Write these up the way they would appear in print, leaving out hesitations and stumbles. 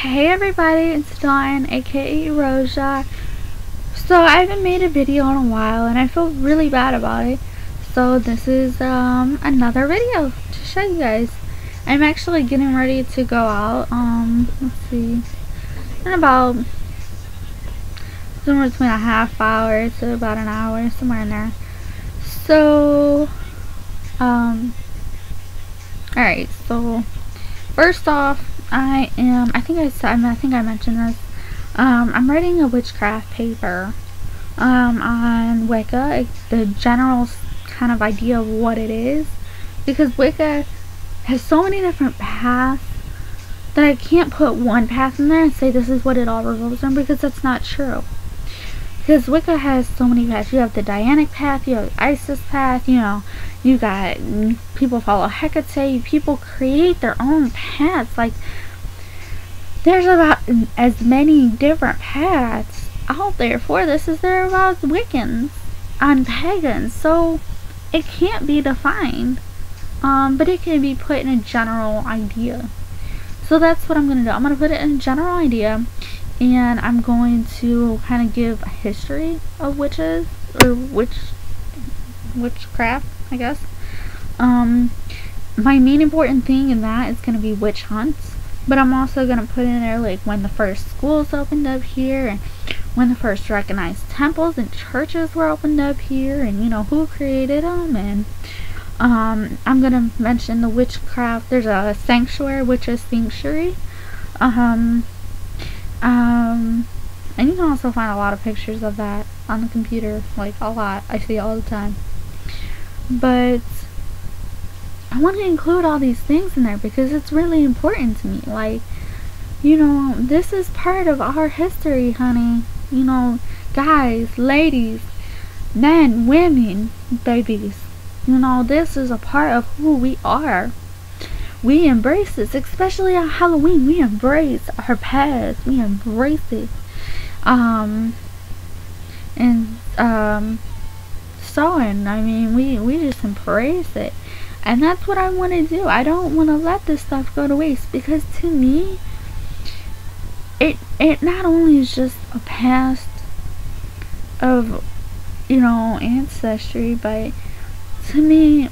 Hey everybody, it's Dawn, aka Roja. So I haven't made a video in a while and I feel really bad about it. So this is another video to show you guys. I'm actually getting ready to go out, let's see, in about somewhere between a half hour to about an hour, somewhere in there. So alright, so first off, I think I mentioned this. I'm writing a witchcraft paper on Wicca, the general kind of idea of what it is, because Wicca has so many different paths that I can't put one path in there and say this is what it all revolves around, because that's not true. Because Wicca has so many paths. You have the Dianic path, you have the Isis path, you got people follow Hecate, people create their own paths. Like, there's about as many different paths out there for this as there are about Wiccans on pagans. So it can't be defined, but it can be put in a general idea. So that's what I'm going to do. I'm going to put it in a general idea, and I'm going to kind of give a history of witches, or witchcraft, I guess. My main important thing in that is going to be witch hunts, but I'm also going to put in there like when the first schools opened up here, and when the first recognized temples and churches were opened up here, and who created them. And I'm going to mention the witchcraft. There's a sanctuary, witches sanctuary. And you can also find a lot of pictures of that on the computer, like a lot. I see all the time. But I want to include all these things in there because it's really important to me. Like, this is part of our history, honey. Guys, ladies, men, women, babies. This is a part of who we are. We embrace this, especially on Halloween. We embrace our past. We embrace it. We just embrace it. And that's what I want to do. I don't want to let this stuff go to waste, because to me, it not only is just a past of, ancestry, but to me,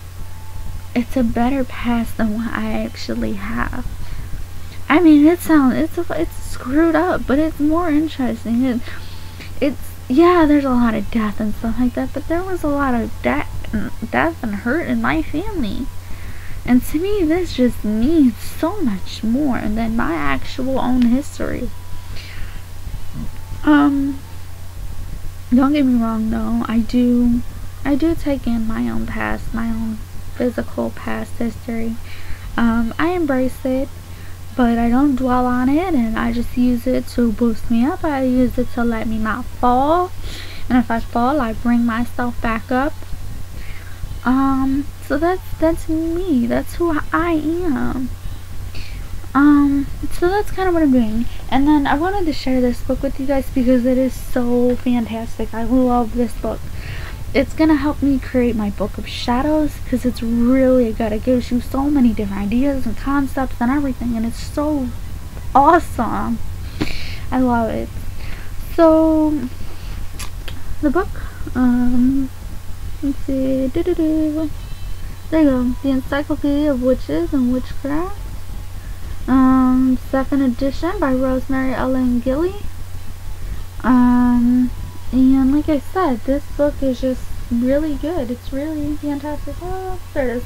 it's a better past than what I actually have. I mean, it's screwed up, but it's more interesting. Yeah, there's a lot of death and stuff like that, but there was a lot of death and hurt in my family. And to me, this just means so much more than my actual own history. Don't get me wrong though, I do take in my own past, my own physical past history. I embrace it, but I don't dwell on it, and I just use it to boost me up. I use it to let me not fall, and if I fall, I bring myself back up. So that's me. That's who I am. So that's kind of what I'm doing. And then I wanted to share this book with you guys because it is so fantastic. I love this book. It's gonna help me create my book of shadows, because it's really good. It gives you so many different ideas and concepts and everything, and it's so awesome. I love it. So the book, let's see, there you go, The Encyclopedia of Witches and Witchcraft, 2nd edition by Rosemary Ellen Gilly. And like I said, this book is just really good. It's really fantastic. Oh, there it is.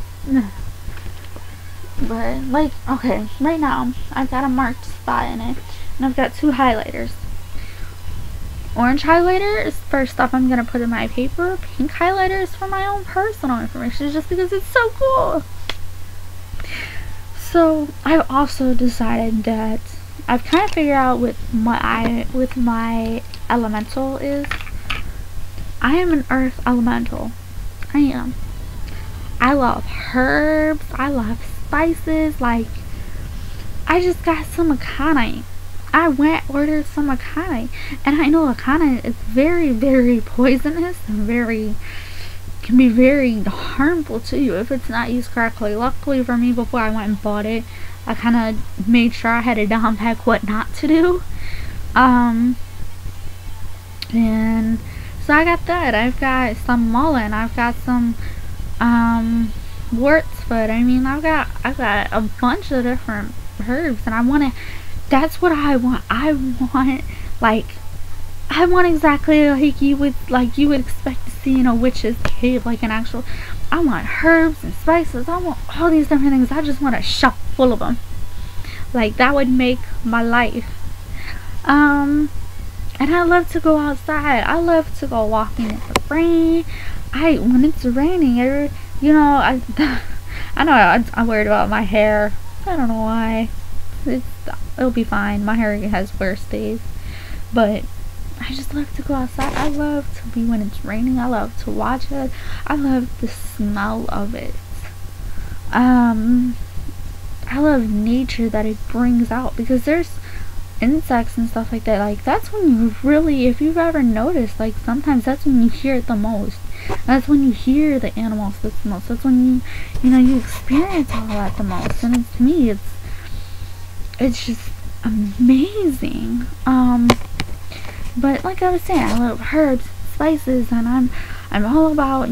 But, like, okay, right now, I've got a marked spot in it, and I've got 2 highlighters. Orange highlighter is first stuff I'm going to put in my paper. Pink highlighter is for my own personal information, just because it's so cool. So, I've also decided that I've kind of figured out with my elemental is, I am an earth elemental. I am. I love herbs. I love spices. Like, I just got some aconite. I ordered some aconite, and I know aconite is very, very poisonous and can be very harmful to you if it's not used correctly. Luckily for me, before I went and bought it, I kind of made sure I had a down pack what not to do. And so I got that. I've got some mullein. I've got some wurtzfoot. I mean, I've got a bunch of different herbs, and I want to. That's what I want. I want exactly like you would expect to see in a witch's cave, like an actual. I want herbs and spices. I want all these different things. I just want a shelf full of them. Like, that would make my life. And I love to go outside. I love to go walking in the rain. When it's raining, I know I'm worried about my hair. I don't know why. It'll be fine. My hair has worse days. But I just love to go outside. I love to be when it's raining. I love to watch it. I love the smell of it. I love nature that it brings out, because there's insects and stuff like that. Like, that's when you really, if you've ever noticed, like, sometimes that's when you hear it the most. That's when you hear the animals the most. That's when you experience all that the most. And to me, it's just amazing. But like I was saying, I love herbs, spices, and I'm all about,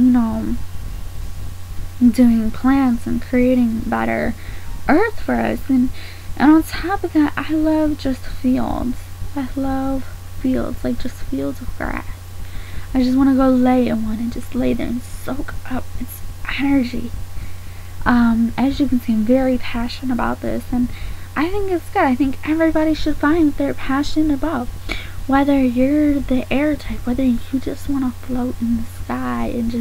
doing plants and creating better earth for us. And on top of that, I love just fields. I love fields, like just fields of grass. I just want to go lay in one and just lay there and soak up its energy. As you can see, I'm very passionate about this, and I think it's good. I think everybody should find what they're passionate about. Whether you're the air type, whether you just want to float in the sky and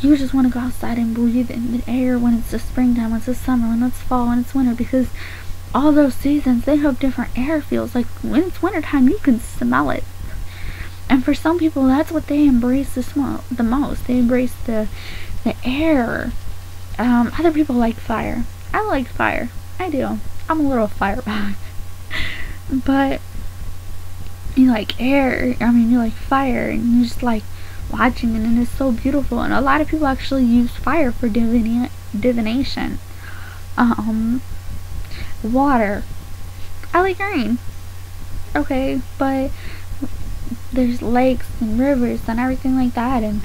you just want to go outside and breathe in the air when it's the springtime, when it's the summer, when it's fall, when it's winter, because all those seasons, they have different air feels. Like, when it's wintertime, you can smell it. And for some people, that's what they embrace the most. They embrace the air. Other people like fire. I like fire. I do. I'm a little firebug. But you like air. You like fire, and you just like watching it, and it's so beautiful. And a lot of people actually use fire for divination. Water. I like rain. Okay, but there's lakes and rivers and everything like that, and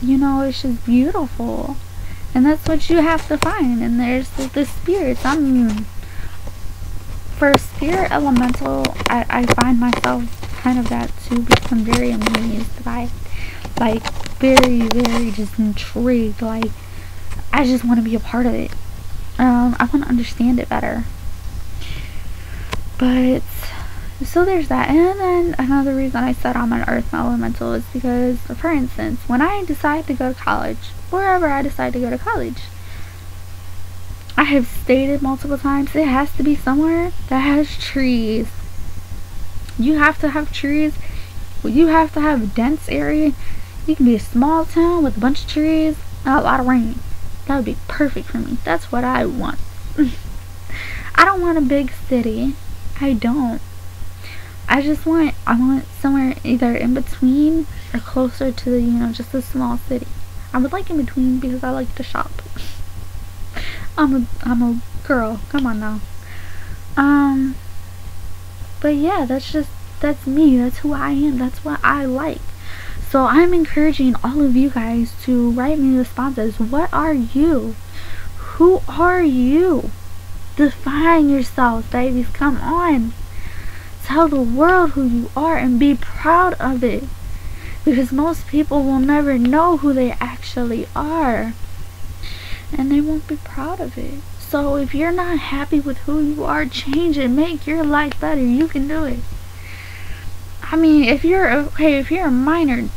it's just beautiful. And that's what you have to find. And there's the spirits. For spirit elemental, I find myself kind of that too, because I'm very amazed by it. Like, very, very just intrigued. Like, I just want to be a part of it. I want to understand it better. But so there's that. And then another reason I said I'm an earth elemental is because, for instance, when I decide to go to college, wherever I decide to go to college, I have stated multiple times, it has to be somewhere that has trees. You have to have trees. You have to have a dense area. You can be a small town with a bunch of trees and a lot of rain. That would be perfect for me. That's what I want. I don't want a big city. I don't. I want somewhere either in between or closer to just a small city. I would like in between because I like to shop. I'm a girl. Come on now. But yeah, that's me. That's who I am. That's what I like. So I'm encouraging all of you guys to write me responses. What are you? Who are you? Define yourselves, babies. Come on. Tell the world who you are and be proud of it. Because most people will never know who they actually are. And they won't be proud of it. So if you're not happy with who you are, change it. Make your life better. You can do it. If you're a minor,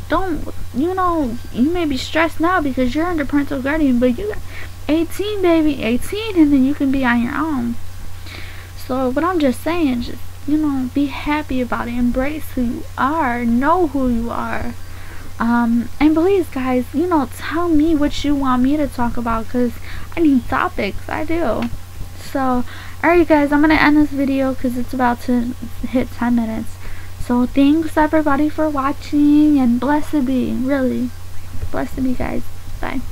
you may be stressed now because you're under parental guardian, but you got 18, baby, 18, and then you can be on your own. So what I'm just saying, just be happy about it. Embrace who you are. Know who you are. And please, guys, tell me what you want me to talk about, because I need topics. I do. So, alright, guys, I'm going to end this video because it's about to hit 10 minutes. So, thanks, everybody, for watching, and blessed be, really. Blessed be, guys. Bye.